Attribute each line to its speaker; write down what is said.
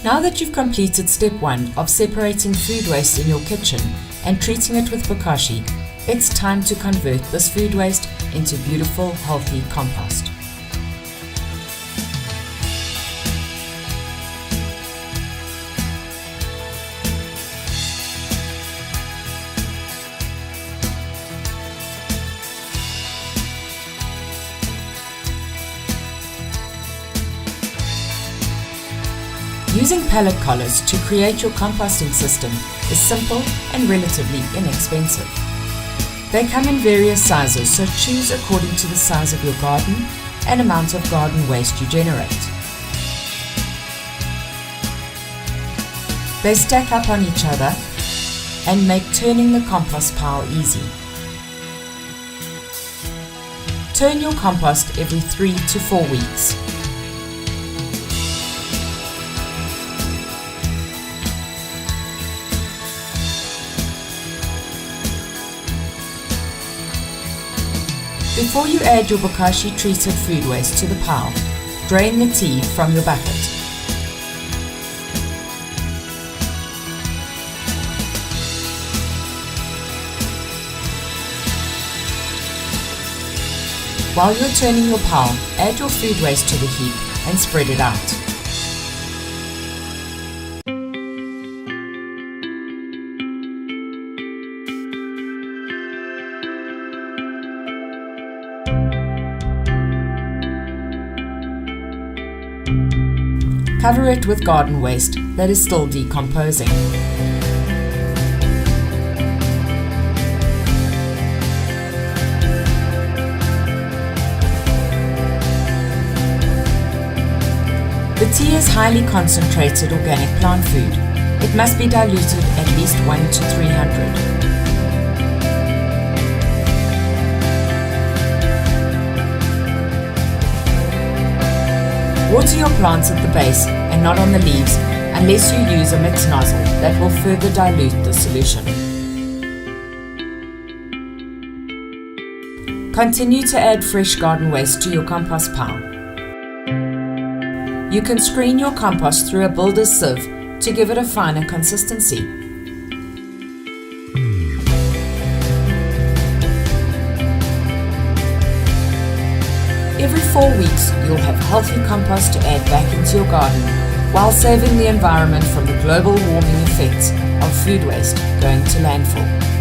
Speaker 1: Now that you've completed step 1 of separating food waste in your kitchen and treating it with bokashi, it's time to convert this food waste into beautiful, healthy compost. Using pellet collars to create your composting system is simple and relatively inexpensive. They come in various sizes, so choose according to the size of your garden and amount of garden waste you generate. They stack up on each other and make turning the compost pile easy. Turn your compost every 3 to 4 weeks. Before you add your bokashi-treated food waste to the pile, drain the tea from your bucket. While you're turning your pile, add your food waste to the heap and spread it out. Cover it with garden waste that is still decomposing. The tea is highly concentrated organic plant food. It must be diluted at least 1 to 300. Water your plants at the base and not on the leaves unless you use a mixed nozzle that will further dilute the solution. Continue to add fresh garden waste to your compost pile. You can screen your compost through a builder's sieve to give it a finer consistency. Every 4 weeks, you'll have healthy compost to add back into your garden while saving the environment from the global warming effects of food waste going to landfill.